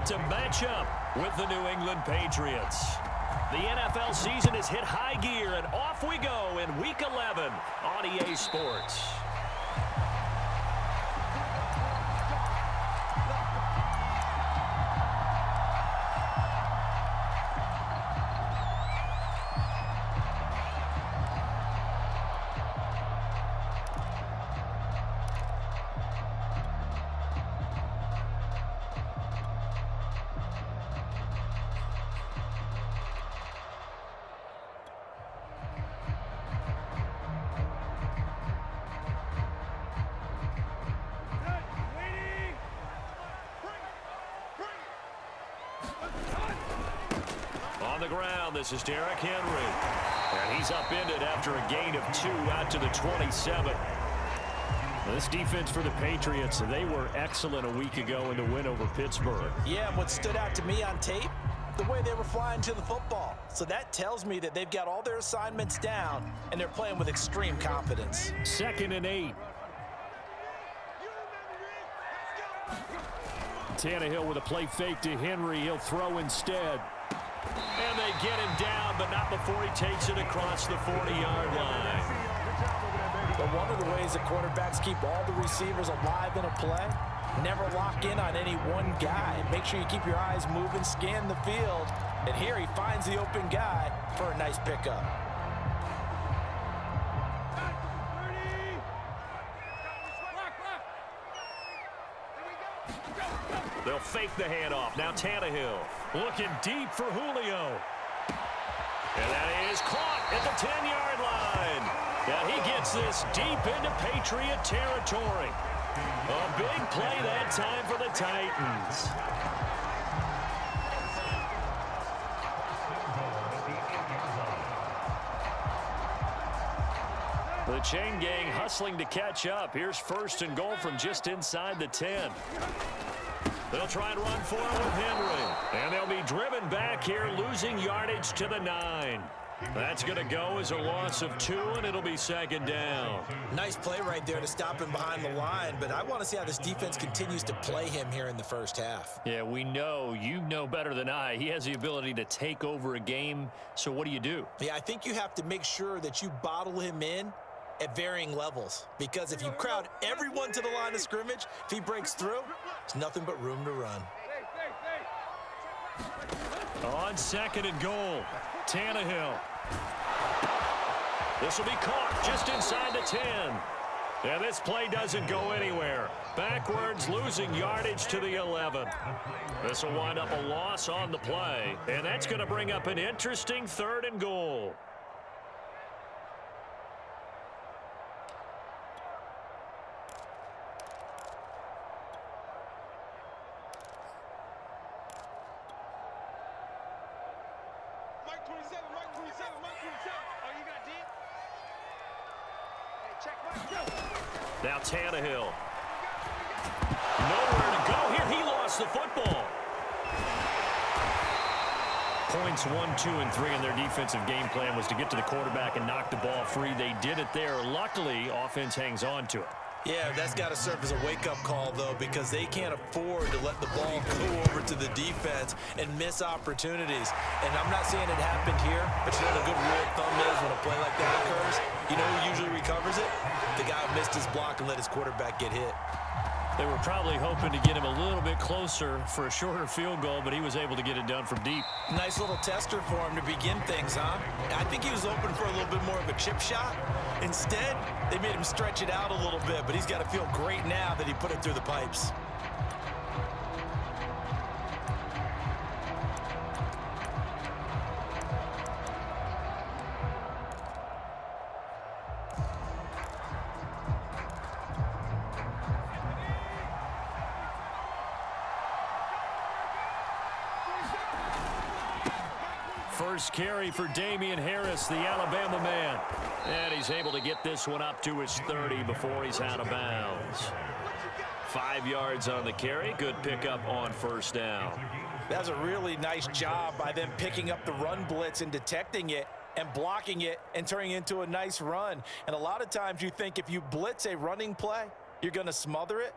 to match up with the New England Patriots. The NFL season has hit high gear, and off we go in Week 11 on EA Sports. On the ground, this is Derrick Henry. And he's upended after a gain of 2 out to the 27. This defense for the Patriots, they were excellent a week ago in the win over Pittsburgh. Yeah, and what stood out to me on tape, the way they were flying to the football. So that tells me that they've got all their assignments down, and they're playing with extreme confidence. 2nd and 8. Tannehill with a play fake to Henry. He'll throw instead. And they get him down, but not before he takes it across the 40-yard line. But one of the ways that quarterbacks keep all the receivers alive in a play, never lock in on any one guy. Make sure you keep your eyes moving, scan the field. And here he finds the open guy for a nice pickup. They'll fake the handoff. Now Tannehill looking deep for Julio. And that is caught at the 10-yard line. Now he gets this deep into Patriot territory. A big play that time for the Titans. The chain gang hustling to catch up. Here's 1st and goal from just inside the 10. They'll try and run for it with Henry. And they'll be driven back here, losing yardage to the 9. That's going to go as a loss of 2, and it'll be 2nd down. Nice play right there to stop him behind the line, but I want to see how this defense continues to play him here in the first half. Yeah, we know. You know better than I. He has the ability to take over a game, so what do? Yeah, I think you have to make sure that you bottle him in at varying levels, because if you crowd everyone to the line of scrimmage, if he breaks through, there's nothing but room to run. On 2nd and goal, Tannehill. This will be caught just inside the 10. And this play doesn't go anywhere. Backwards, losing yardage to the 11. This will wind up a loss on the play, and that's going to bring up an interesting 3rd and goal. Now Tannehill. Nowhere to go here. He lost the football. Points 1, 2, and 3 in their defensive game plan was to get to the quarterback and knock the ball free. They did it there. Luckily, offense hangs on to it. Yeah, that's got to serve as a wake-up call, though, because they can't afford to let the ball go over to the defense and miss opportunities. And I'm not saying it happened here, but you know what a good rule of thumb is when a play like that occurs? You know who usually recovers it? The guy who missed his block and let his quarterback get hit. They were probably hoping to get him a little bit closer for a shorter field goal, but he was able to get it done from deep. Nice little tester for him to begin things, huh? I think he was open for a little bit more of a chip shot. Instead, they made him stretch it out a little bit, but he's got to feel great now that he put it through the pipes. First carry for Damian Harris, the Alabama man. And he's able to get this one up to his 30 before he's out of bounds. 5 yards on the carry. Good pickup on 1st down. That's a really nice job by them picking up the run blitz and detecting it and blocking it and turning it into a nice run. And a lot of times you think if you blitz a running play, you're going to smother it.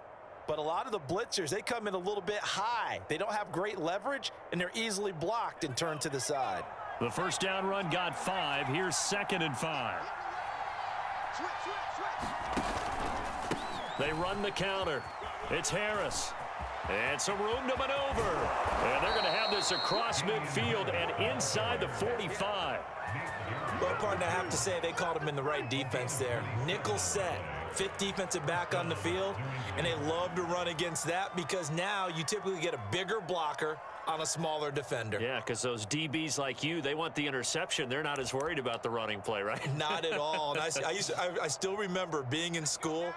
But a lot of the blitzers, they come in a little bit high. They don't have great leverage, and they're easily blocked and turned to the side. The first down run got 5. Here's 2nd and 5. They run the counter. It's Harris. And some room to maneuver. And they're going to have this across midfield and inside the 45. Well, partner, I have to say they called him in the right defense there. Nickel set, 5th defensive back on the field, and they love to run against that because now you typically get a bigger blocker on a smaller defender. Yeah, because those DBs like you, they want the interception. They're not as worried about the running play, right? Not at all. And I still remember being in school,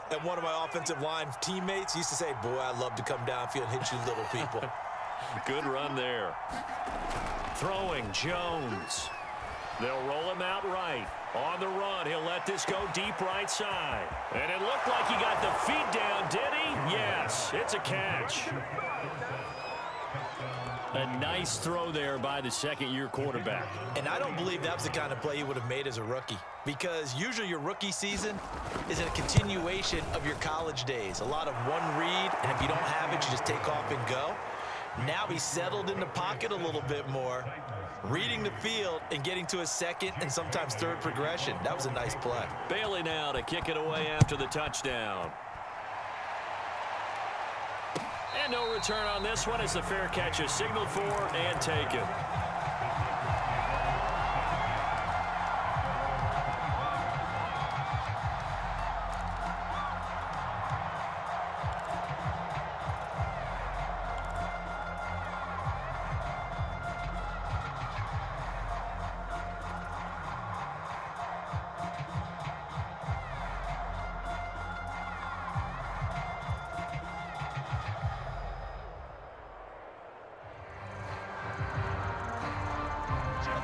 and one of my offensive line teammates used to say, boy, I'd love to come downfield and hit you little people. Good run there. Throwing, Jones. They'll roll him out right. On the run, he'll let this go deep right side. And it looked like he got the feet down, did he? Yes, it's a catch. A nice throw there by the second-year quarterback. And I don't believe that was the kind of play he would have made as a rookie, because usually your rookie season is a continuation of your college days. A lot of one read, and if you don't have it, you just take off and go. Now he's settled in the pocket a little bit more, reading the field and getting to his second and sometimes third progression. That was a nice play. Bailey now to kick it away after the touchdown. And no return on this one as the fair catch is signaled for and taken.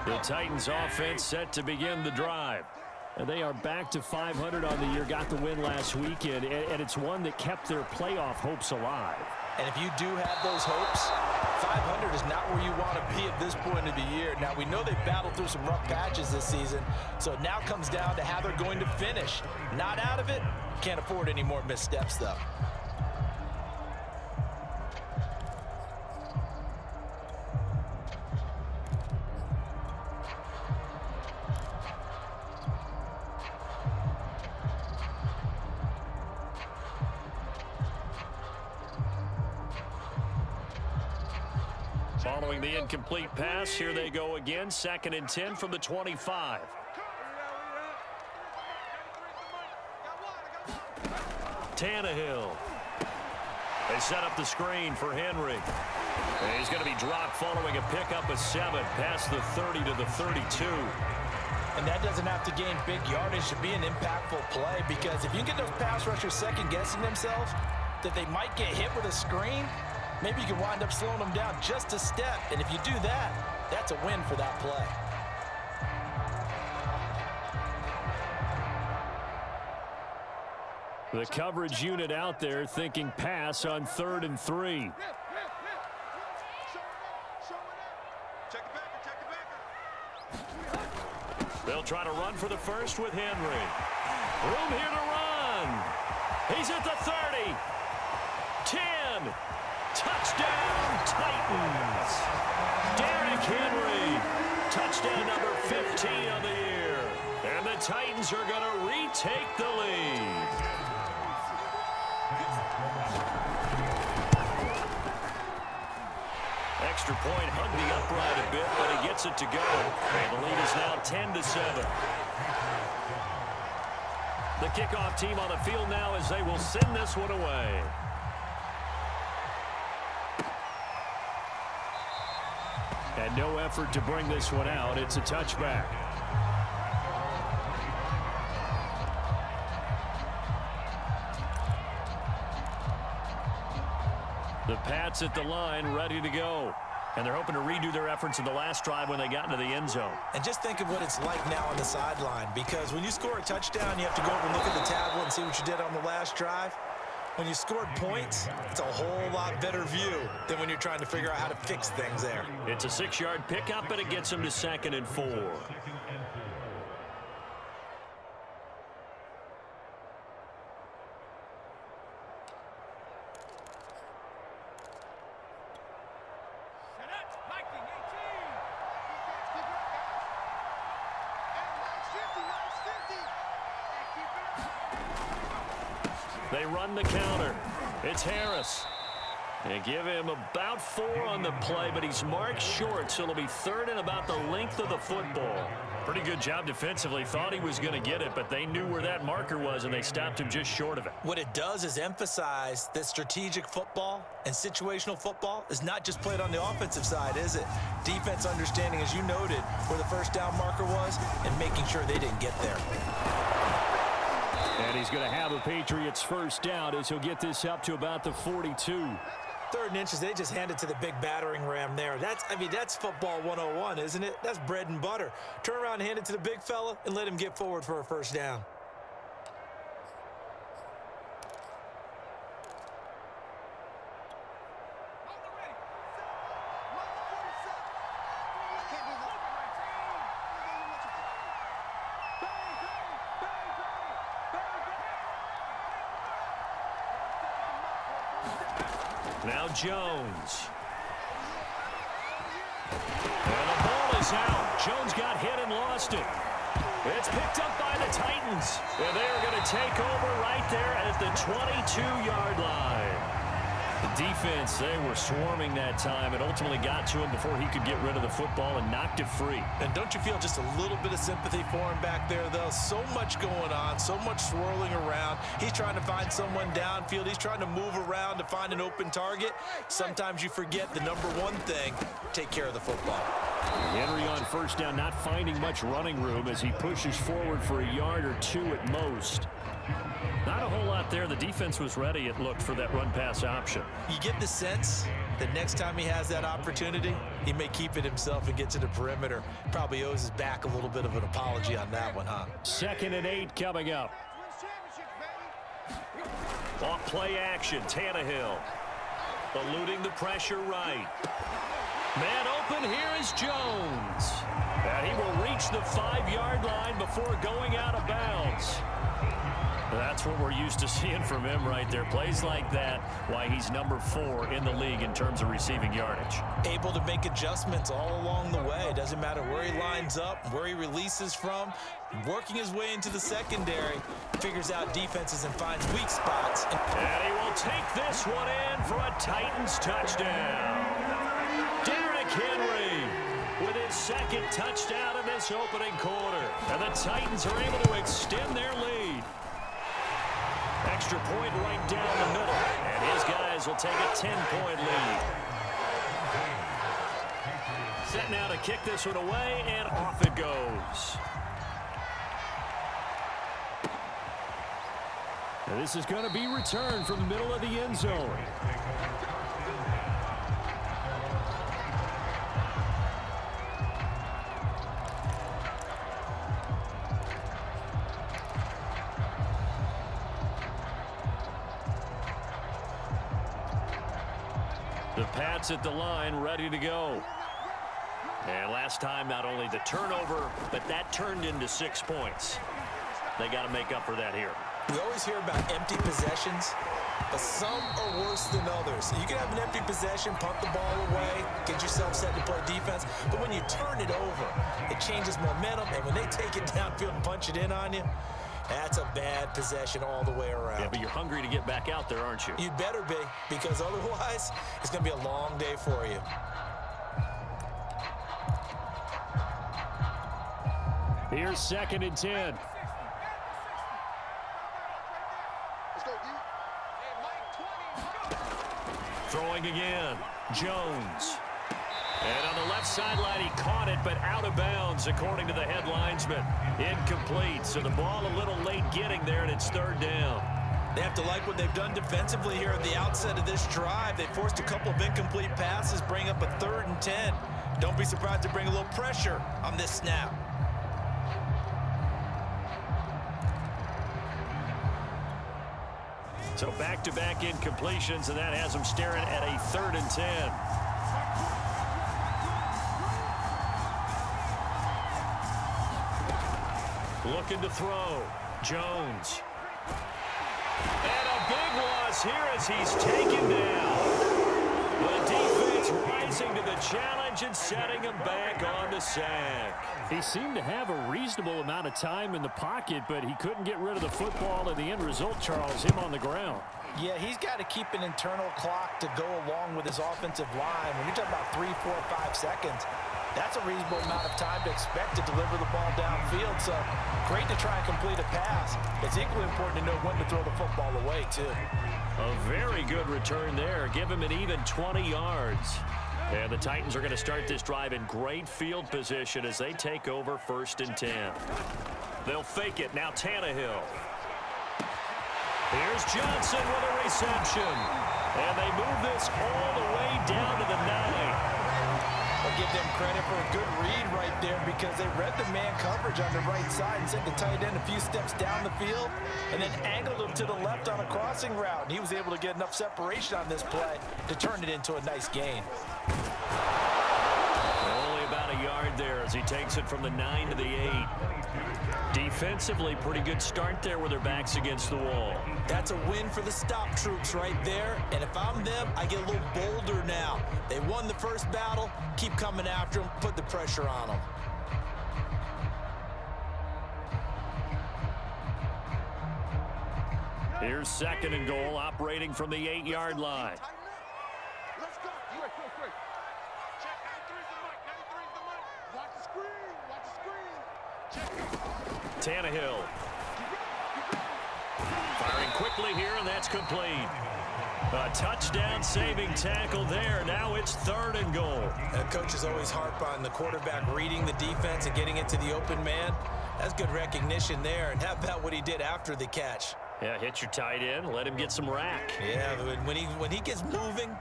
The Titans offense set to begin the drive. And they are back to 500 on the year, got the win last weekend, and it's one that kept their playoff hopes alive. And if you do have those hopes, 500 is not where you want to be at this point of the year. Now, we know they've battled through some rough patches this season, so it now comes down to how they're going to finish. Not out of it, can't afford any more missteps, though. Following the incomplete pass, here they go again. 2nd and 10 from the 25. Tannehill. They set up the screen for Henry. And he's going to be dropped following a pickup of 7 past the 30 to the 32. And that doesn't have to gain big yardage to be an impactful play, because if you get those pass rushers second-guessing themselves that they might get hit with a screen, maybe you can wind up slowing them down just a step. And if you do that, that's a win for that play. The coverage unit out there thinking pass on 3rd and 3. They'll try to run for the first with Henry. Room here to run. He's at the 30. 10. Touchdown, Titans. Derrick Henry. Touchdown number 15 on the year. And the Titans are going to retake the lead. Extra point hugged the upright a bit, but he gets it to go. And the lead is now 10-7. The kickoff team on the field now as they will send this one away. And no effort to bring this one out. It's a touchback. The Pats at the line, ready to go. And they're hoping to redo their efforts in the last drive when they got into the end zone. And just think of what it's like now on the sideline, because when you score a touchdown, you have to go over and look at the tablet and see what you did on the last drive. When you scored points, it's a whole lot better view than when you're trying to figure out how to fix things there. It's a 6-yard pickup, and it gets them to 2nd and 4. They run the counter. It's Harris. They give him about 4 on the play, but he's marked short, so it'll be 3rd and about the length of the football. Pretty good job defensively. Thought he was going to get it, but they knew where that marker was, and they stopped him just short of it. What it does is emphasize that strategic football and situational football is not just played on the offensive side, is it? Defense understanding, as you noted, where the first down marker was and making sure they didn't get there. And he's going to have a Patriots first down as he'll get this up to about the 42. 3rd and inches, they just hand it to the big battering ram there. That's football 101, isn't it? That's bread and butter. Turn around and hand it to the big fella and let him get forward for a first down. Now Jones. And the ball is out. Jones got hit and lost it. It's picked up by the Titans. And they're going to take over right there at the 22-yard line. The defense, they were swarming that time. It ultimately got to him before he could get rid of the football and knocked it free. And don't you feel just a little bit of sympathy for him back there, though? So much going on, so much swirling around. He's trying to find someone downfield. He's trying to move around to find an open target. Sometimes you forget the number one thing, take care of the football. Henry on first down, not finding much running room as he pushes forward for a yard or 2 at most. Not a whole lot there. The defense was ready, it looked, for that run-pass option. You get the sense that next time he has that opportunity, he may keep it himself and get to the perimeter. Probably owes his back a little bit of an apology on that one, huh? 2nd and 8 coming up. Off play action, Tannehill. Eluding the pressure right. Man open, here is Jones. And he will reach the 5-yard line before going out of bounds. That's what we're used to seeing from him right there. Plays like that, why he's number 4 in the league in terms of receiving yardage. Able to make adjustments all along the way. Doesn't matter where he lines up, where he releases from. Working his way into the secondary, figures out defenses and finds weak spots. And he will take this one in for a Titans touchdown. Derrick Henry with his 2nd touchdown in this opening quarter. And the Titans are able to extend their lead. Extra point right down the middle. And his guys will take a 10-point lead. Set now to kick this one away, and off it goes. And this is going to be returned from the middle of the end zone. The Pats at the line, ready to go. And last time, not only the turnover, but that turned into 6 points. They got to make up for that here. We always hear about empty possessions, but some are worse than others. You can have an empty possession, punt the ball away, get yourself set to play defense, but when you turn it over, it changes momentum, and when they take it downfield and punch it in on you, that's a bad possession all the way around. Yeah, but you're hungry to get back out there, aren't you? You'd better be, because otherwise, it's going to be a long day for you. Here's 2nd and 10. Throwing again, Jones. And on the left sideline, he caught it, but out of bounds, according to the head linesman. Incomplete, so the ball a little late getting there, and it's 3rd down. They have to like what they've done defensively here at the outset of this drive. They forced a couple of incomplete passes, bring up a 3rd and 10. Don't be surprised to bring a little pressure on this snap. So back-to-back incompletions, and that has them staring at a 3rd and 10. Looking to throw. Jones. And a big loss here as he's taken down. The defense rising to the challenge and setting him back on the sack. He seemed to have a reasonable amount of time in the pocket, but he couldn't get rid of the football, and the end result, Charles, him on the ground. Yeah, he's got to keep an internal clock to go along with his offensive line. When you're talking about 3, 4, 5 seconds, that's a reasonable amount of time to expect to deliver the ball downfield. So great to try and complete a pass. It's equally important to know when to throw the football away, too. A very good return there. Give him an even 20 yards. And the Titans are going to start this drive in great field position as they take over 1st and 10. They'll fake it. Now Tannehill. Here's Johnson with a reception. And they move this all the way down to the 9. I'll give them credit for a good read right there because they read the man coverage on the right side and sent the tight end a few steps down the field and then angled him to the left on a crossing route. And he was able to get enough separation on this play to turn it into a nice gain. Only about a yard there as he takes it from the 9 to the 8. Defensively, pretty good start there with their backs against the wall. That's a win for the stop troops right there. And if I'm them, I get a little bolder now. They won the first battle. Keep coming after them. Put the pressure on them. Here's 2nd and goal, operating from the 8-yard line. Let's go. Check 93's the mic. 93's the mic. Watch the screen. Watch the screen. Check. Tannehill. Firing quickly here, and that's complete. A touchdown-saving tackle there. Now it's 3rd and goal. Coaches always harp on the quarterback reading the defense and getting it to the open man. That's good recognition there. And how about what he did after the catch? Yeah, hit your tight end, let him get some rack. Yeah, when he gets moving,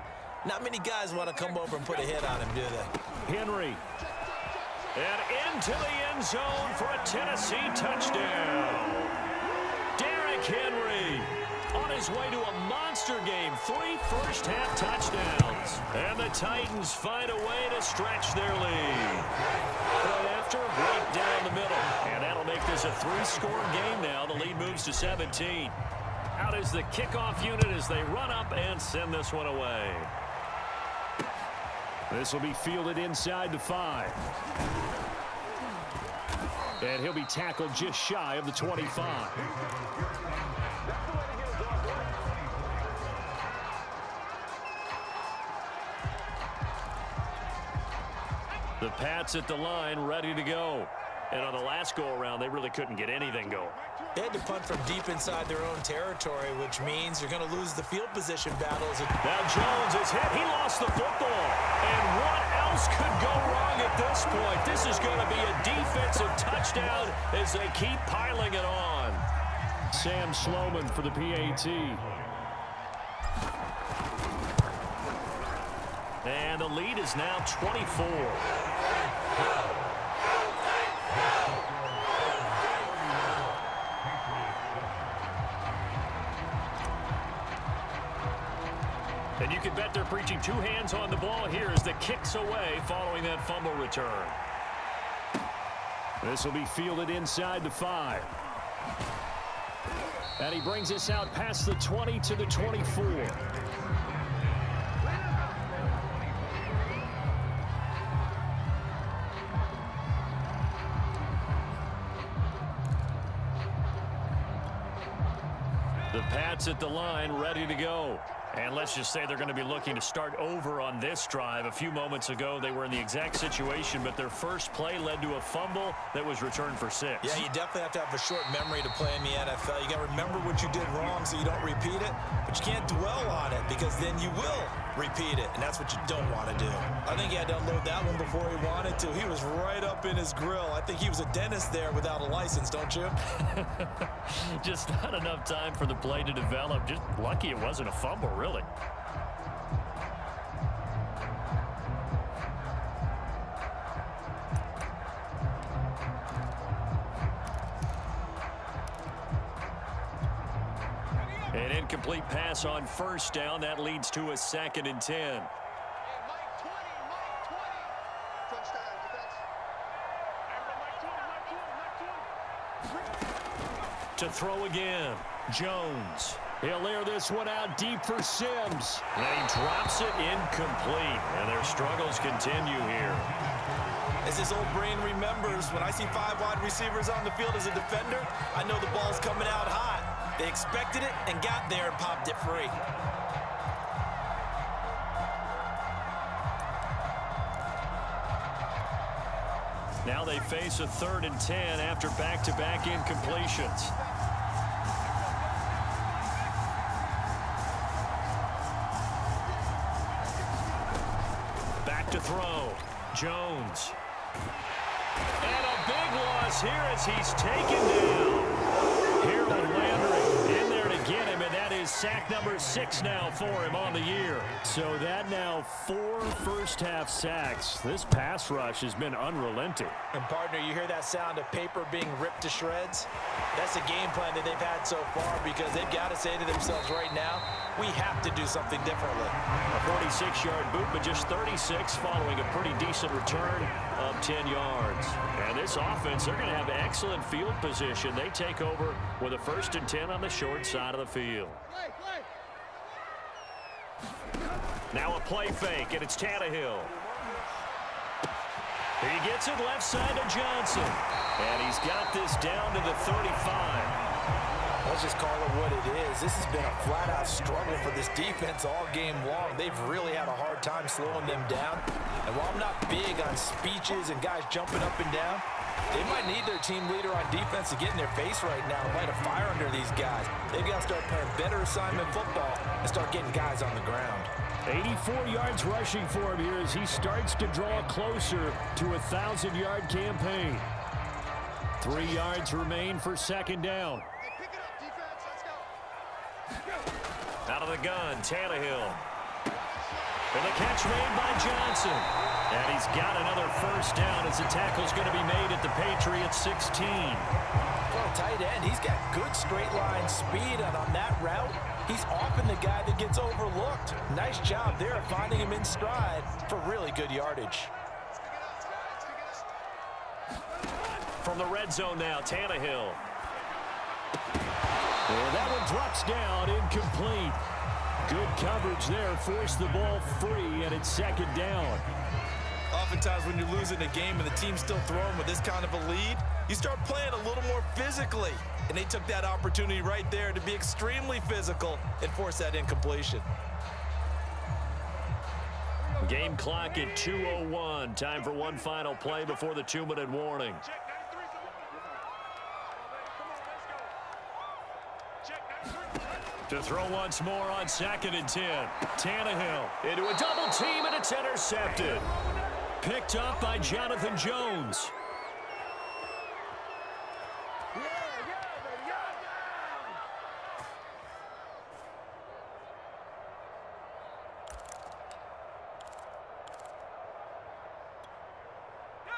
not many guys want to come over and put a hit on him, do they? Henry. And into the end zone for a Tennessee touchdown. Derrick Henry on his way to a monster game. 3 first-half touchdowns. And the Titans find a way to stretch their lead. Right after, right down the middle. And that'll make this a 3-score game now. The lead moves to 17. Out is the kickoff unit as they run up and send this one away. This will be fielded inside the 5. And he'll be tackled just shy of the 25. The Pats at the line, ready to go. And on the last go-around, they really couldn't get anything going. They had to punt from deep inside their own territory, which means you're going to lose the field position battles. Now Jones is hit. He lost the football. And what else could go wrong at this point? This is going to be a defensive touchdown as they keep piling it on. Sam Sloman for the PAT. And the lead is now 24. And you can bet they're preaching 2 hands on the ball here as the kick's away following that fumble return. This will be fielded inside the 5. And he brings us out past the 20 to the 24. The Pats at the line, ready to go. And let's just say they're going to be looking to start over on this drive. A few moments ago, they were in the exact situation, but their first play led to a fumble that was returned for 6. Yeah, you definitely have to have a short memory to play in the NFL. You got to remember what you did wrong so you don't repeat it, but you can't dwell on it because then you will repeat it, and that's what you don't want to do. I think he had to unload that one before he wanted to. He was right up in his grill. I think he was a dentist there without a license, don't you? Just not enough time for the play to develop. Just lucky it wasn't a fumble, really. An incomplete pass on first down. That leads to a 2nd and 10. Mike 20. Touchdown defense. To throw again, Jones. He'll air this one out deep for Sims. And he drops it incomplete. And their struggles continue here. As his old brain remembers, when I see 5 wide receivers on the field as a defender, I know the ball's coming out hot. They expected it and got there and popped it free. Now they face a 3rd and 10 after back-to-back incompletions. Back to throw. Jones. And a big loss here as he's taken down. Harold Landry in there to get him, and that is sack number 6 now for him on the year. So that now 4 first-half sacks. This pass rush has been unrelenting. And partner, you hear that sound of paper being ripped to shreds? That's the game plan that they've had so far, because they've got to say to themselves right now, we have to do something differently. A 46-yard boot, but just 36 following a pretty decent return of 10 yards. And this offense, they're going to have excellent field position. They take over with a 1st and 10 on the short side of the field. Now a play fake, and it's Tannehill. He gets it left side to Johnson. And he's got this down to the 35. Let's just call it what it is. This has been a flat-out struggle for this defense all game long. They've really had a hard time slowing them down. And while I'm not big on speeches and guys jumping up and down, they might need their team leader on defense to get in their face right now and light a fire under these guys. They've got to start playing better assignment football and start getting guys on the ground. 84 yards rushing for him here as he starts to draw closer to a 1,000-yard campaign. 3 yards remain for 2nd down. Out of the gun, Tannehill. And the catch made by Johnson. And he's got another 1st down as the tackle's going to be made at the Patriots 16. Well, tight end, he's got good straight line speed, and on that route, he's often the guy that gets overlooked. Nice job there finding him in stride for really good yardage. From the red zone now, Tannehill. And that one drops down, incomplete. Good coverage there, forced the ball free, and it's 2nd down. Oftentimes when you're losing a game and the team's still throwing with this kind of a lead, you start playing a little more physically. And they took that opportunity right there to be extremely physical and force that incompletion. Game clock at 2:01. Time for one final play before the 2-minute warning. To throw once more on 2nd and 10. Tannehill into a double team, and it's intercepted. Picked up by Jonathan Jones.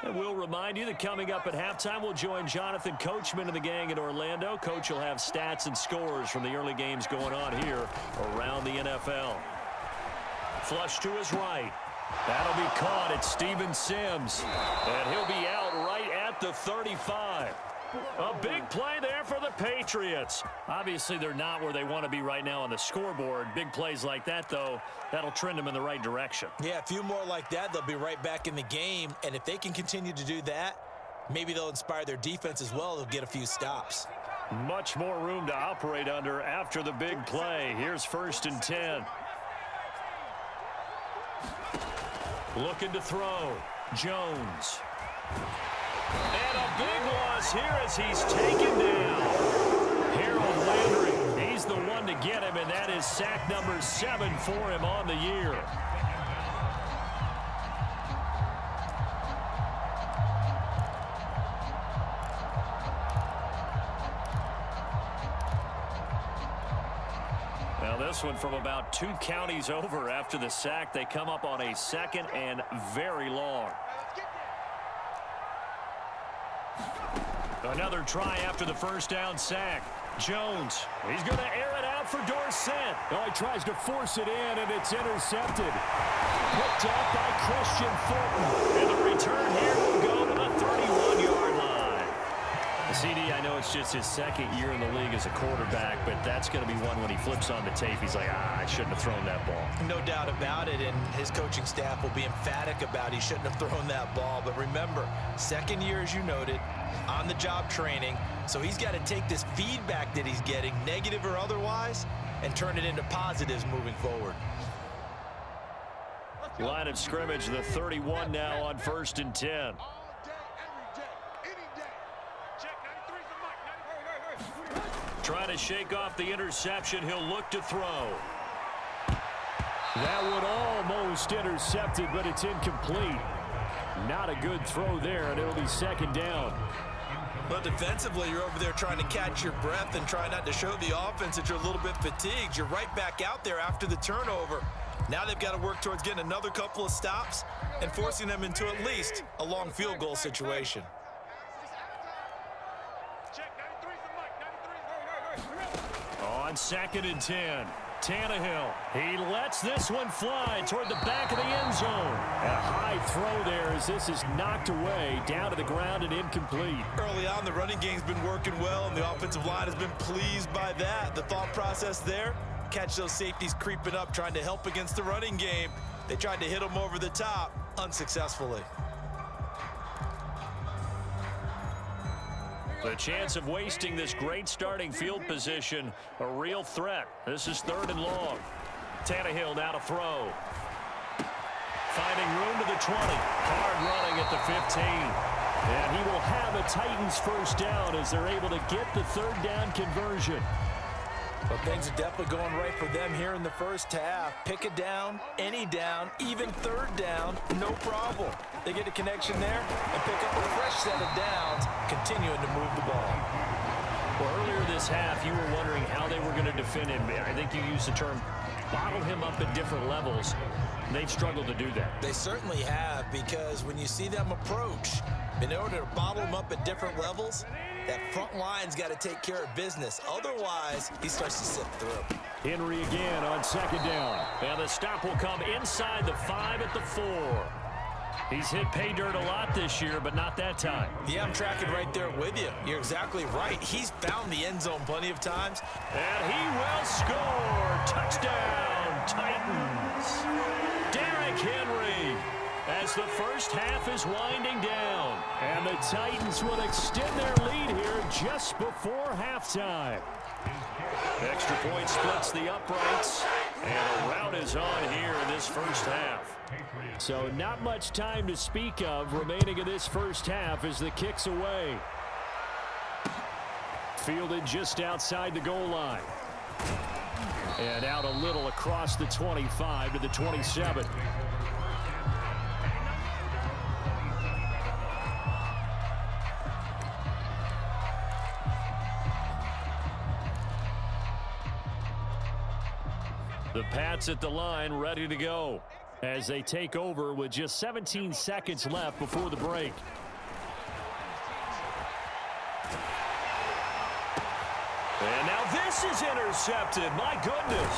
And we'll remind you that coming up at halftime, we'll join Jonathan Coachman and the gang in Orlando. Coach will have stats and scores from the early games going on here around the NFL. Flush to his right. That'll be caught. It's Steven Sims. And he'll be out right at the 35. A big play there for the Patriots. Obviously, they're not where they want to be right now on the scoreboard. Big plays like that, though, that'll trend them in the right direction. Yeah, a few more like that, they'll be right back in the game. And if they can continue to do that, maybe they'll inspire their defense as well. They'll get a few stops. Much more room to operate under after the big play. Here's 1st and 10. Looking to throw. Jones. And a big loss here as he's taken down. Harold Landry, he's the one to get him, and that is sack number 7 for him on the year. Now this one from about 2 counties over after the sack. They come up on a 2nd and very long. Another try after the 1st down sack. Jones, he's going to air it out for Dorsett. Oh, he tries to force it in, and it's intercepted. Picked up by Christian Fulton. And the return here will go to the 31-yard line. CD, I know it's just his second year in the league as a quarterback, but that's going to be one when he flips on the tape. He's like, I shouldn't have thrown that ball. No doubt about it, and his coaching staff will be emphatic about he shouldn't have thrown that ball. But remember, second year, as you noted, on-the-job training, so he's got to take this feedback that he's getting, negative or otherwise, and turn it into positives moving forward. Line of scrimmage, the 31 now on 1st and 10. All day, every day, any day. Check 93's the mic. 93. Trying to shake off the interception. He'll look to throw. That would almost intercepted, but it's incomplete. Not a good throw there, and it'll be 2nd down. Well, defensively, you're over there trying to catch your breath and try not to show the offense that you're a little bit fatigued. You're right back out there after the turnover. Now they've got to work towards getting another couple of stops and forcing them into at least a long field goal situation. Check 93's the mic. 93. On 2nd and 10. Tannehill, he lets this one fly toward the back of the end zone. A high throw there as this is knocked away, down to the ground and incomplete. Early on, the running game's been working well, and the offensive line has been pleased by that. The thought process there, catch those safeties creeping up, trying to help against the running game. They tried to hit them over the top, unsuccessfully. The chance of wasting this great starting field position, a real threat. This is 3rd and long. Tannehill now to throw. Finding room to the 20. Hard running at the 15. And he will have a Titans 1st down as they're able to get the 3rd down conversion. But things are definitely going right for them here in the first half. Pick a down, any down, even 3rd down, no problem. They get a connection there and pick up a fresh set of downs, continuing to move the ball. Well, earlier this half, you were wondering how they were going to defend him. I think you used the term bottle him up at different levels. They've struggled to do that. They certainly have, because when you see them approach, in order to bottle him up at different levels, that front line's got to take care of business. Otherwise, he starts to sift through. Henry again on 2nd down. And the stop will come inside the 5 at the 4. He's hit pay dirt a lot this year, but not that time. Yeah, I'm tracking right there with you. You're exactly right. He's found the end zone plenty of times. And he will score. Touchdown, Titans. Derrick Henry, as the first half is winding down. And the Titans will extend their lead here just before halftime. Extra point splits the uprights, and a rout is on here in this first half. So not much time to speak of remaining in this first half as the kick's away. Fielded just outside the goal line. And out a little across the 25 to the 27. The Pats at the line, ready to go as they take over with just 17 seconds left before the break. And now this is intercepted. My goodness.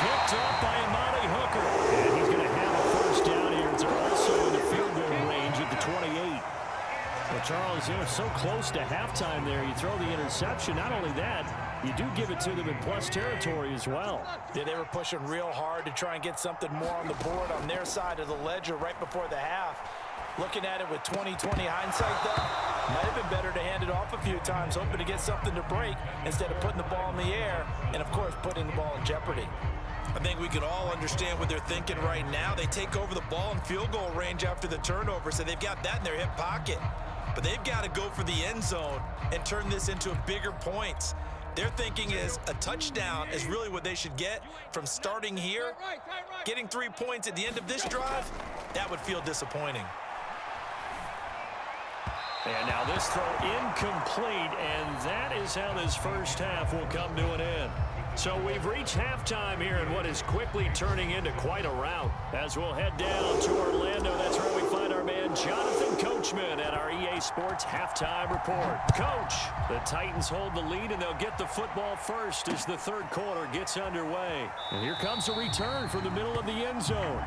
Picked up by Amani Hooker. And he's going to have a 1st down here. They're also in the field goal range at the 28. Well, Charles, they're so close to halftime there. You throw the interception. Not only that, you do give it to them in plus territory as well. Yeah, they were pushing real hard to try and get something more on the board on their side of the ledger right before the half. Looking at it with 20/20 hindsight, though, might have been better to hand it off a few times, hoping to get something to break instead of putting the ball in the air and, of course, putting the ball in jeopardy. I think we can all understand what they're thinking right now. They take over the ball in field goal range after the turnover, so they've got that in their hip pocket. But they've got to go for the end zone and turn this into bigger points. Their thinking is a touchdown is really what they should get from starting here. Getting 3 points at the end of this drive, that would feel disappointing. And now this throw incomplete, and that is how this first half will come to an end. So we've reached halftime here in what is quickly turning into quite a rout. As we'll head down to Orlando, that's where we find our man Jonathan Coachman at our EA Sports Halftime Report. Coach, the Titans hold the lead, and they'll get the football first as the 3rd quarter gets underway. And here comes a return from the middle of the end zone.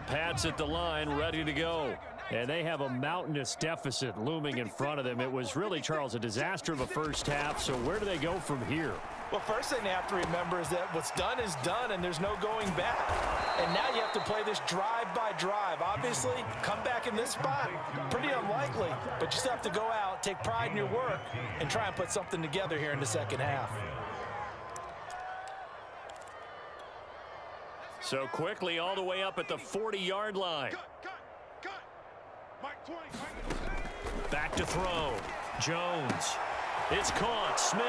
The Pats at the line, ready to go. And they have a mountainous deficit looming in front of them. It was really, Charles, a disaster of a first half. So where do they go from here? Well, first thing they have to remember is that what's done is done, and there's no going back. And now you have to play this drive by drive. Obviously, come back in this spot, pretty unlikely. But you still have to go out, take pride in your work, and try and put something together here in the second half. So quickly all the way up at the 40-yard line. Cut. Mike 20. Back to throw. Jones. It's caught. Smith.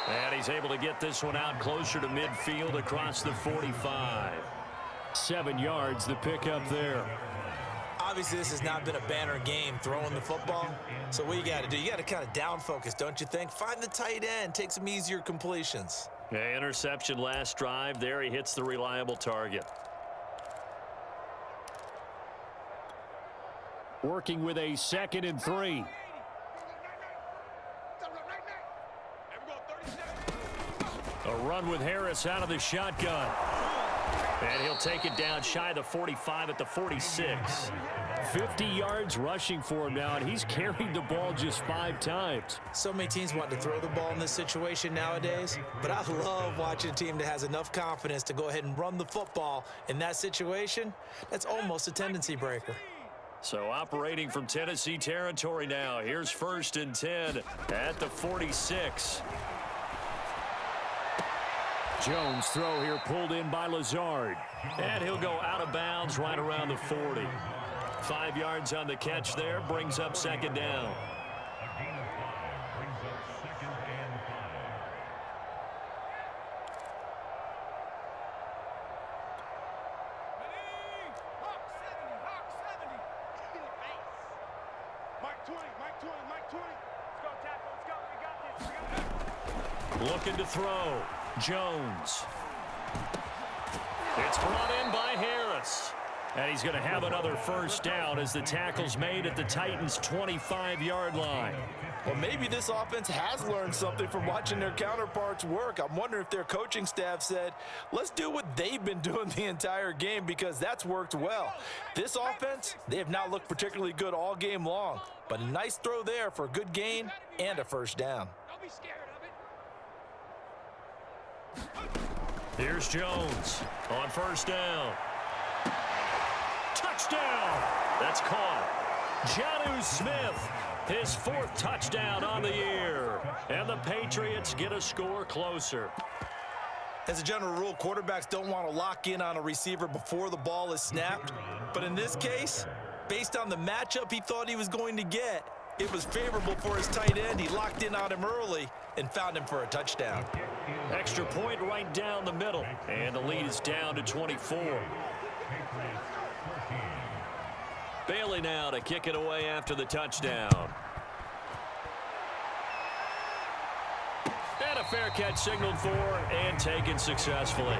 And he's able to get this one out closer to midfield across the 45. 7 yards, the pickup there. Obviously, this has not been a banner game throwing the football. So what you got to do, you got to kind of down focus, don't you think? Find the tight end, take some easier completions. Yeah, interception last drive. There he hits the reliable target. Working with a 2nd and 3. A run with Harris out of the shotgun. And he'll take it down shy of the 45 at the 46. 50 yards rushing for him now, and he's carried the ball just 5 times. So many teams want to throw the ball in this situation nowadays, but I love watching a team that has enough confidence to go ahead and run the football in that situation. That's almost a tendency breaker. So operating from Tennessee territory now. Here's 1st and 10 at the 46. Jones throw here pulled in by Lazard. And he'll go out of bounds right around the 40. 5 yards on the catch there, brings up 2nd down. Mike 20. Let's go, tackle. Let's go. We got this. Looking to throw. Jones. It's brought in by Harris. And he's going to have another 1st down as the tackle's made at the Titans' 25-yard line. Well, maybe this offense has learned something from watching their counterparts work. I'm wondering if their coaching staff said, let's do what they've been doing the entire game, because that's worked well. This offense, they have not looked particularly good all game long, but a nice throw there for a good gain and a 1st down. Don't be scared of it. Here's Jones on 1st down. Touchdown! That's caught. Jonnu Smith, his 4th touchdown on the year. And the Patriots get a score closer. As a general rule, quarterbacks don't want to lock in on a receiver before the ball is snapped. But in this case, based on the matchup he thought he was going to get, it was favorable for his tight end. He locked in on him early and found him for a touchdown. Extra point right down the middle. And the lead is down to 24. Bailey now to kick it away after the touchdown. And a fair catch signaled for and taken successfully.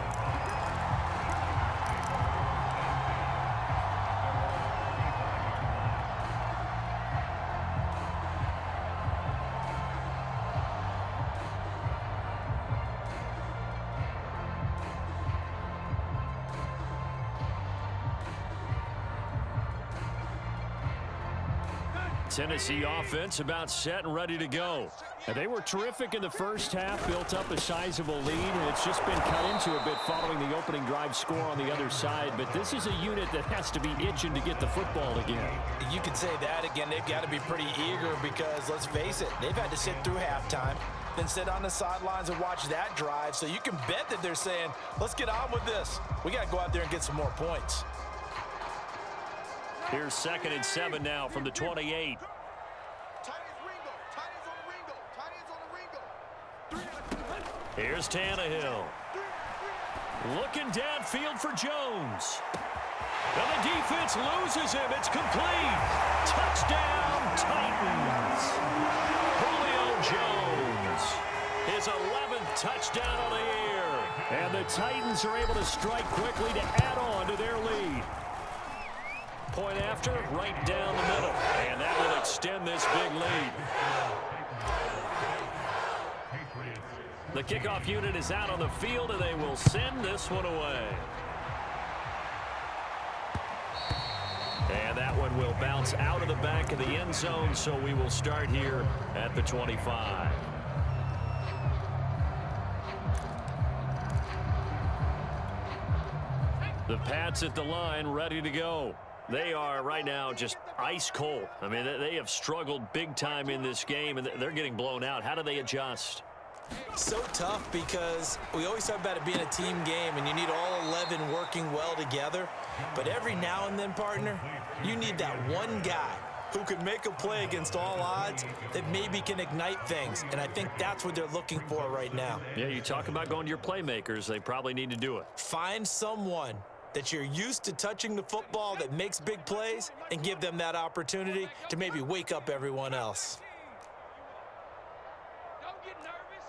Tennessee offense about set and ready to go. And they were terrific in the first half, built up a sizable lead, and it's just been cut into a bit following the opening drive score on the other side. But this is a unit that has to be itching to get the football again. You can say that again. They've got to be pretty eager because, let's face it, they've had to sit through halftime, then sit on the sidelines and watch that drive. So you can bet that they're saying, let's get on with this. We got to go out there and get some more points. Here's 2nd and 7 now from the 28. Here's Tannehill. Looking downfield for Jones. And the defense loses him. It's complete. Touchdown, Titans. Julio Jones. His 11th touchdown of the year. And the Titans are able to strike quickly to add on to their lead. Point after, right down the middle. And that will extend this big lead. The kickoff unit is out on the field, and they will send this one away. one will bounce out of the back of the end zone, so we will start here at the 25. The Pats at the line, ready to go. They are right now just ice cold. I mean, they have struggled big time in this game, and they're getting blown out. How do they adjust? So tough because we always talk about it being a team game, and you need all 11 working well together. But every now and then, partner, you need that one guy who can make a play against all odds that maybe can ignite things. And I think that's what they're looking for right now. Yeah, you talk about going to your playmakers. They probably need to do it. Find someone that you're used to touching the football that makes big plays and give them that opportunity to maybe wake up everyone else. Don't get nervous.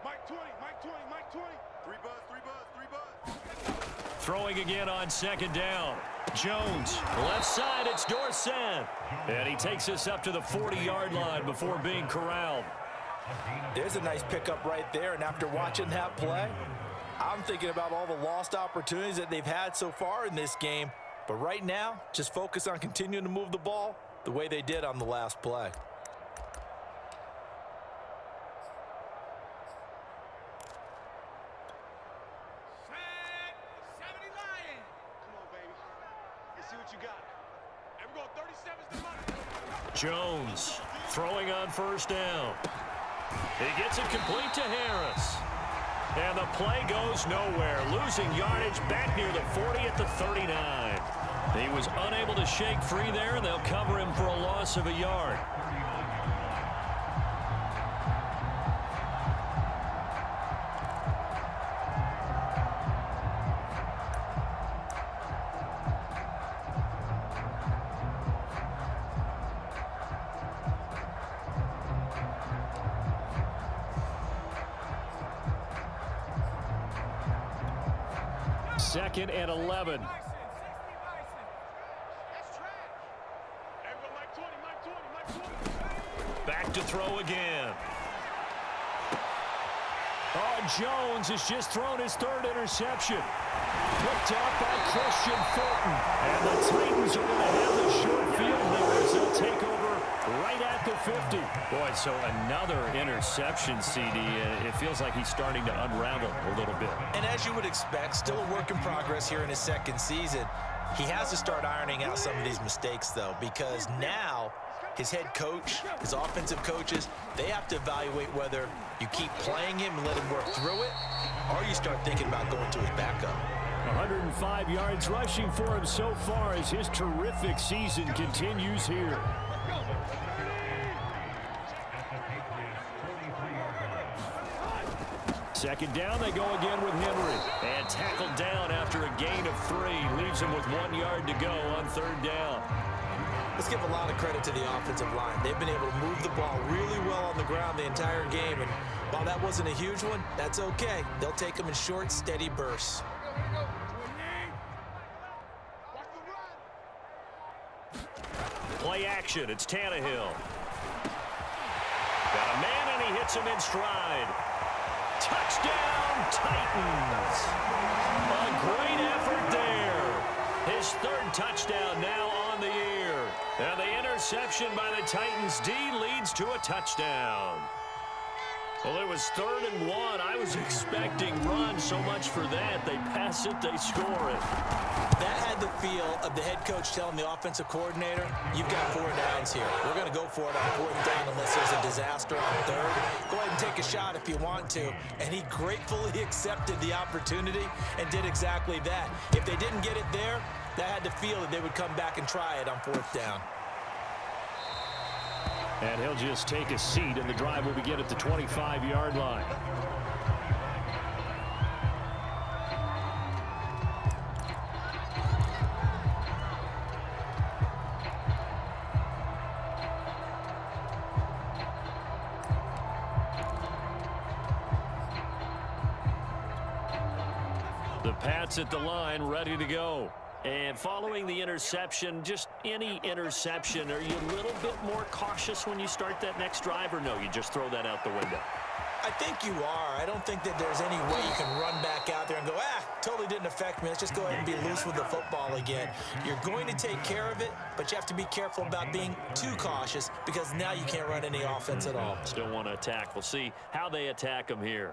Mike 20, Mike 20, Mike 20. 3 buzz, 3 buzz, 3 buzz. Throwing again on second down. Jones, left side, it's Dorsett. And he takes us up to the 40-yard line before being corralled. There's a nice pickup right there, and after watching that play, I'm thinking about all the lost opportunities that they've had so far in this game. But right now, just focus on continuing to move the ball the way they did on the last play. Jones throwing on first down. He gets it complete to Harris. And the play goes nowhere. Losing yardage back near the 40 at the 39. He was unable to shake free there, and they'll cover him for a loss of a yard. Second and 11. Back to throw again. Oh, Jones has just thrown his third interception. Picked up by Christian Fulton. And the Titans are going to have the short field there as they'll take over right at the 50. Boy, so another interception, CD. It feels like he's starting to unravel a little bit. And as you would expect, still a work in progress here in his second season. He has to start ironing out some of these mistakes, though, because now his head coach, his offensive coaches, they have to evaluate whether you keep playing him and let him work through it, or you start thinking about going to his backup. 105 yards rushing for him so far as his terrific season continues here. Second down, they go again with Henry. And tackled down after a gain of 3. Leaves him with 1 yard to go on third down. Let's give a lot of credit to the offensive line. They've been able to move the ball really well on the ground the entire game. And while that wasn't a huge one, that's okay. They'll take them in short, steady bursts. Play action. It's Tannehill. Got a man, and he hits him in stride. Touchdown, Titans. A great effort there. His third touchdown now on the year. And the interception by the Titans D leads to a touchdown. Well, it was 3rd and 1. I was expecting run, so much for that. They pass it, they score it. That had the feel of the head coach telling the offensive coordinator, you've got 4 downs here. We're going to go for it on 4th down unless there's a disaster on 3rd. Go ahead and take a shot if you want to. And he gratefully accepted the opportunity and did exactly that. If they didn't get it there, that had the feel that they would come back and try it on 4th down. And he'll just take a seat, and the drive will begin at the 25-yard line. The Pats at the line, ready to go. And following the interception, just any interception, are you a little bit more cautious when you start that next drive, or no, you just throw that out the window? I think you are. I don't think that there's any way you can run back out there and go, totally didn't affect me. Let's just go ahead and be loose with the football again. You're going to take care of it, but you have to be careful about being too cautious because now you can't run any offense at all. Still want to attack. We'll see how they attack them here.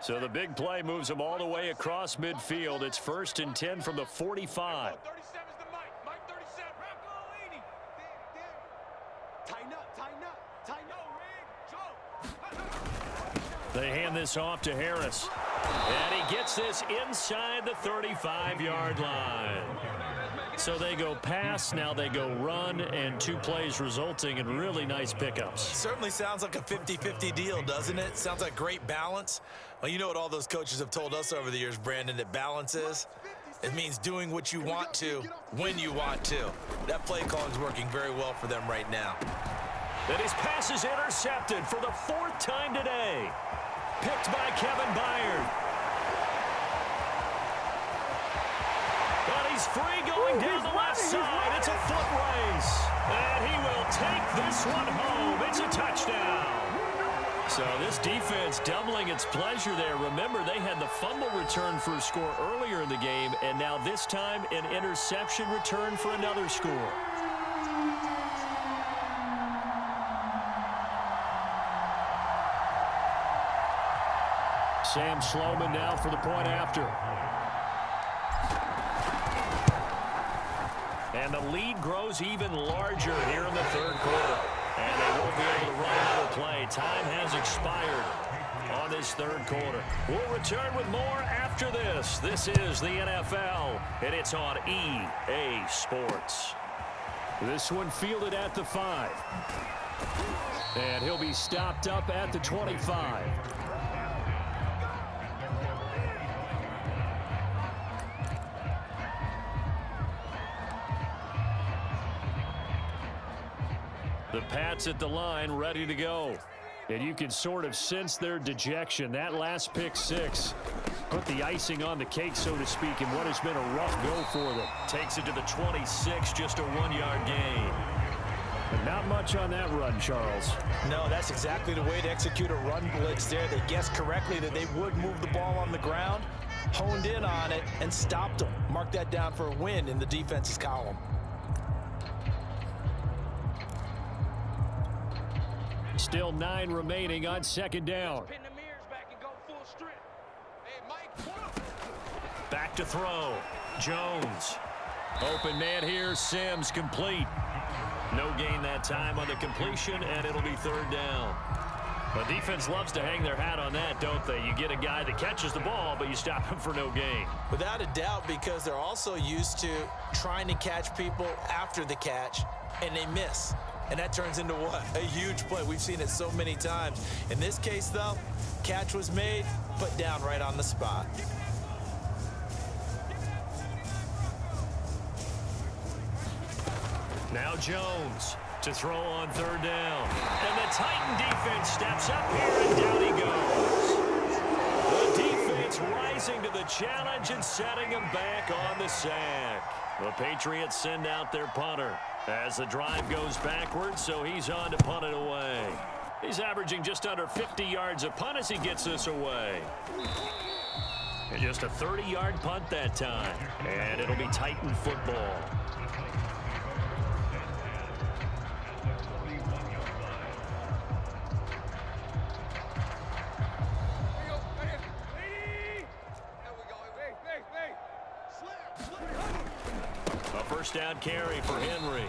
So the big play moves them all the way across midfield. It's 1st and 10 from the 45. 37's the Mike. Mike 37. Tighten up, tighten up, tighten up. They hand this off to Harris. And he gets this inside the 35-yard line. So they go pass, now they go run, and 2 plays resulting in really nice pickups. Certainly sounds like a 50-50 deal, doesn't it? Sounds like great balance. Well, you know what all those coaches have told us over the years, Brandon, that balance is? It means doing what you want to when you want to. That play calling is working very well for them right now. And his pass is intercepted for the 4th time today. Picked by Kevin Byard. But he's free going down the left side. It's a foot race. And he will take this one home. It's a touchdown. So this defense doubling its pleasure there. Remember, they had the fumble return for a score earlier in the game, and now this time an interception return for another score. Sam Sloman now for the point after. And the lead grows even larger here in the 3rd quarter. And they won't be able to run another play. Time has expired on this 3rd quarter. We'll return with more after this. This is the NFL, and it's on EA Sports. This one fielded at the 5. And he'll be stopped up at the 25. The Pats at the line, ready to go. And you can sort of sense their dejection. That last pick 6 put the icing on the cake, so to speak, in what has been a rough go for them. Takes it to the 26, just a 1-yard gain. But not much on that run, Charles. No, that's exactly the way to execute a run blitz there. They guessed correctly that they would move the ball on the ground, honed in on it, and stopped them. Mark that down for a win in the defense's column. Still 9 remaining on 2nd down. Pin the mirrors back and go full strip. Hey, Mike. Back to throw. Jones. Open man here. Sims complete. No gain that time on the completion, and it'll be 3rd down. The defense loves to hang their hat on that, don't they? You get a guy that catches the ball, but you stop him for no gain. Without a doubt, because they're also used to trying to catch people after the catch, and they miss. And that turns into what? A huge play. We've seen it so many times. In this case, though, catch was made, put down right on the spot. Now Jones to throw on 3rd down. And the Titan defense steps up here, and down he goes. The defense rising to the challenge and setting him back on the sack. The Patriots send out their punter as the drive goes backwards, so he's on to punt it away. He's averaging just under 50 yards a punt as he gets this away. And just a 30-yard punt that time. And it'll be Titan football. A 1st down carry for Henry.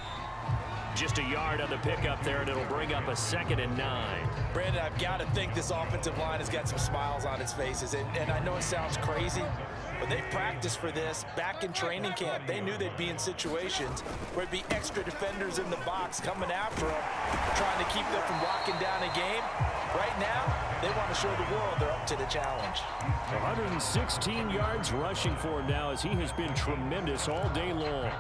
Just a yard on the pickup there, and it'll bring up a 2nd and 9. Brandon, I've got to think this offensive line has got some smiles on its faces. And I know it sounds crazy, but they practiced for this back in training camp. They knew they'd be in situations where it'd be extra defenders in the box coming after them, trying to keep them from locking down a game. Right now, they want to show the world they're up to the challenge. 116 yards rushing for him now as he has been tremendous all day long.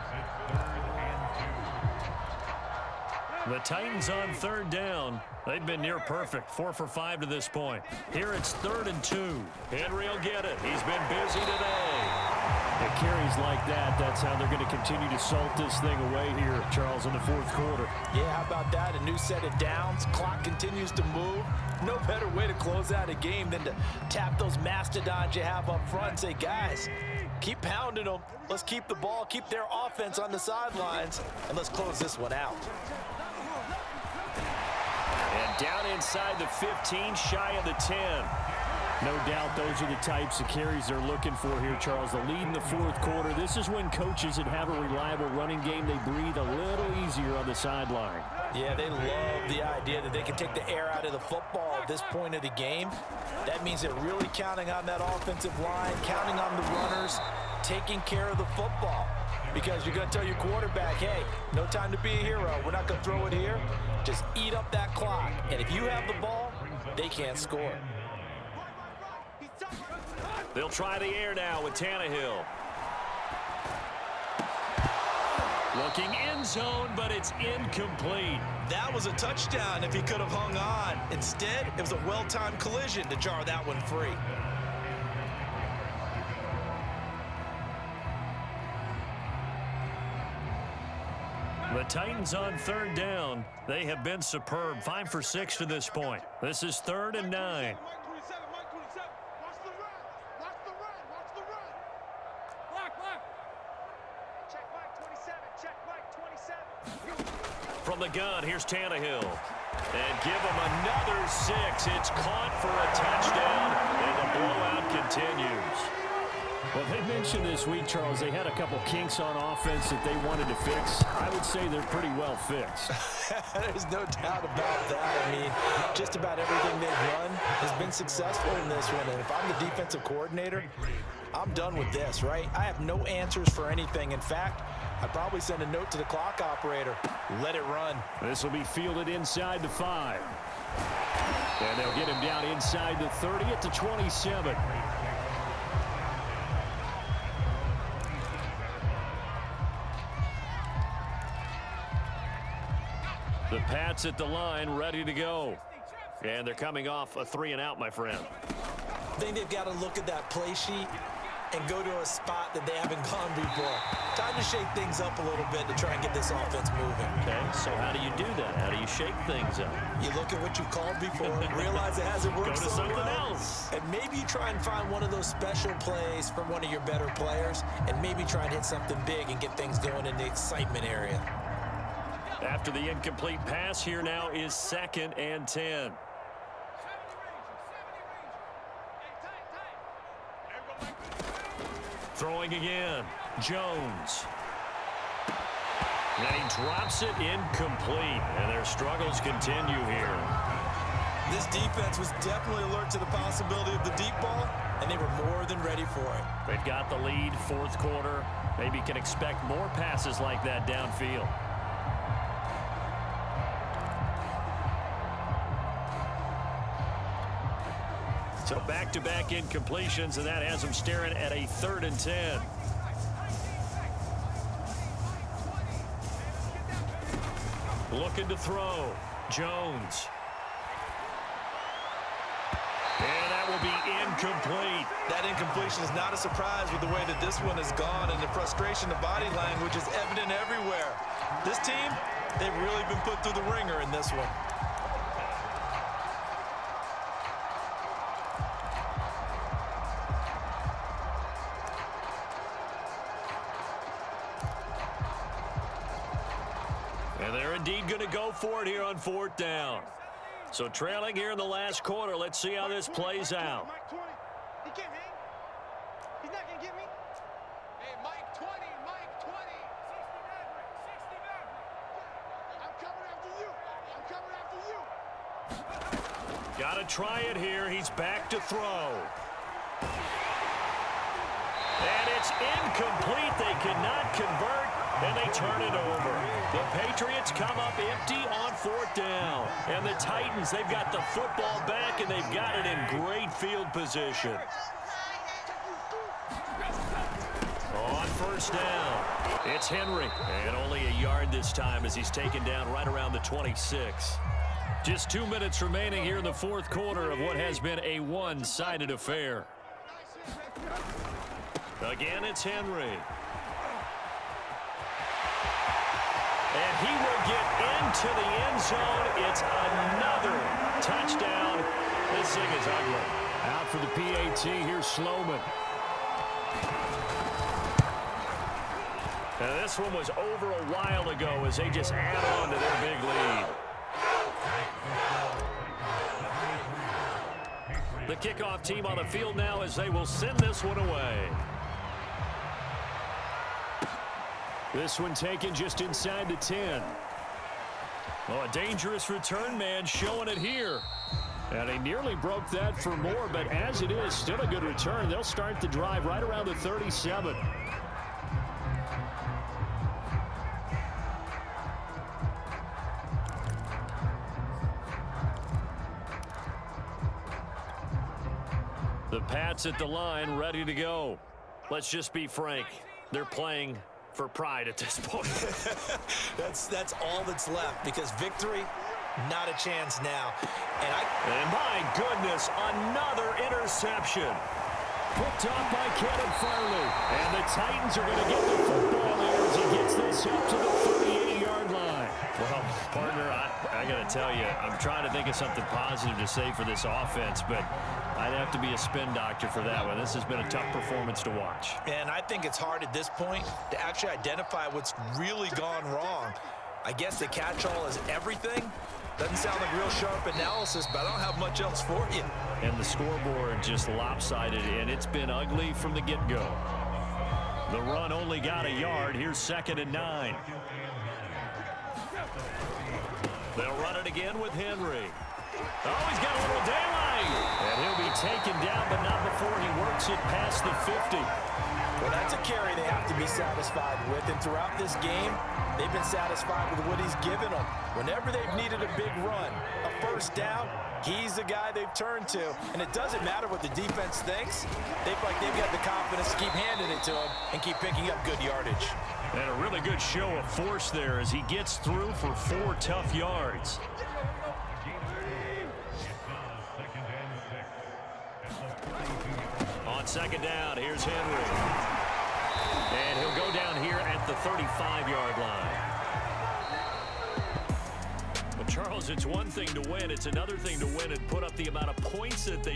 The Titans on 3rd down. They've been near perfect, 4 for 5 to this point. Here it's 3rd and 2. Henry will get it. He's been busy today. It carries like that. That's how they're going to continue to salt this thing away here, Charles, in the fourth quarter. Yeah, how about that? A new set of downs. Clock continues to move. No better way to close out a game than to tap those mastodons you have up front and say, guys, keep pounding them. Let's keep the ball, keep their offense on the sidelines, and let's close this one out. And down inside the 15, shy of the 10. No doubt those are the types of carries they're looking for here, Charles. The lead in the fourth quarter. This is when coaches that have a reliable running game, they breathe a little easier on the sideline. Yeah, they love the idea that they can take the air out of the football at this point of the game. That means they're really counting on that offensive line, counting on the runners, taking care of the football. Because you're going to tell your quarterback, hey, no time to be a hero. We're not going to throw it here. Just eat up that clock. And if you have the ball, they can't score. They'll try the air now with Tannehill. Looking end zone, but it's incomplete. That was a touchdown if he could have hung on. Instead, it was a well-timed collision to jar that one free. The Titans on third down. They have been superb. 5 for 6 to this point. This is 3rd and 9. From the gun, here's Tannehill. And give him another 6. It's caught for a touchdown, and the blowout continues. Well, they mentioned this week, Charles, they had a couple kinks on offense that they wanted to fix. I would say they're pretty well fixed. There's no doubt about that. I mean, just about everything they've run has been successful in this one. And if I'm the defensive coordinator, I'm done with this, right? I have no answers for anything. In fact, I'd probably send a note to the clock operator. Let it run. This will be fielded inside the 5. And they'll get him down inside the 30 at the 27. The Pats at the line, ready to go. And they're coming off a 3-and-out, my friend. I think they've got to look at that play sheet and go to a spot that they haven't gone before. Time to shake things up a little bit to try and get this offense moving. Okay, so how do you do that? How do you shake things up? You look at what you called before, realize it hasn't worked Go to so something well, else. and maybe you try and find one of those special plays from one of your better players, and maybe try and hit something big and get things going in the excitement area. After the incomplete pass, here now is 2nd and 10. Throwing again, Jones. And he drops it incomplete, and their struggles continue here. This defense was definitely alert to the possibility of the deep ball, and they were more than ready for it. They've got the lead, fourth quarter. Maybe can expect more passes like that downfield. So back-to-back incompletions, and that has them staring at a 3rd and 10. Looking to throw. Jones. And that will be incomplete. That incompletion is not a surprise with the way that this one has gone, and the frustration, the body language is evident everywhere. This team, they've really been put through the ringer in this one. And they're indeed going to go for it here on 4th down. So trailing here in the last quarter. Let's see how this plays out. Mike 20. He can't hang. He's not going to get me. Hey, Mike 20. Mike 20. 60 I'm coming after you. I'm coming after you. Got to try it here. He's back to throw. And it's incomplete. They cannot convert, and they turn it over. The Patriots come up empty on 4th down. And the Titans, they've got the football back, and they've got it in great field position. On 1st down, it's Henry. And only a yard this time as he's taken down right around the 26. Just 2 minutes remaining here in the fourth quarter of what has been a one-sided affair. Again, it's Henry. And he will get into the end zone. It's another touchdown. This thing is ugly. Out for the PAT, here's Sloman. Now, this one was over a while ago as they just add on to their big lead. The kickoff team on the field now as they will send this one away. This one taken just inside the 10. Oh, a dangerous return man showing it here. And he nearly broke that for more, but as it is, still a good return. They'll start the drive right around the 37. The Pats at the line, ready to go. Let's just be frank. They're playing for pride at this point. That's all that's left, because victory, not a chance now. And my goodness, another interception. Picked off by Kevin Farley. And the Titans are going to get the football there as he gets this up to the 38-yard line. Well, partner, I got to tell you, I'm trying to think of something positive to say for this offense, but I'd have to be a spin doctor for that one. This has been a tough performance to watch. And I think it's hard at this point to actually identify what's really gone wrong. I guess the catch-all is everything. Doesn't sound like real sharp analysis, but I don't have much else for you. And the scoreboard just lopsided, and it's been ugly from the get-go. The run only got a yard. Here's 2nd and 9. They'll run it again with Henry. Oh, he's got a little daylight. And he'll be taken down, but not before he works it past the 50. Well, that's a carry they have to be satisfied with. And throughout this game, they've been satisfied with what he's given them. Whenever they've needed a big run, a first down, he's the guy they've turned to. And it doesn't matter what the defense thinks. They've got the confidence to keep handing it to him and keep picking up good yardage. And a really good show of force there as he gets through for 4 tough yards. On 2nd down, here's Henry. And he'll go down here at the 35-yard line. Well, Charles, it's one thing to win. It's another thing to win and put up the amount of points that they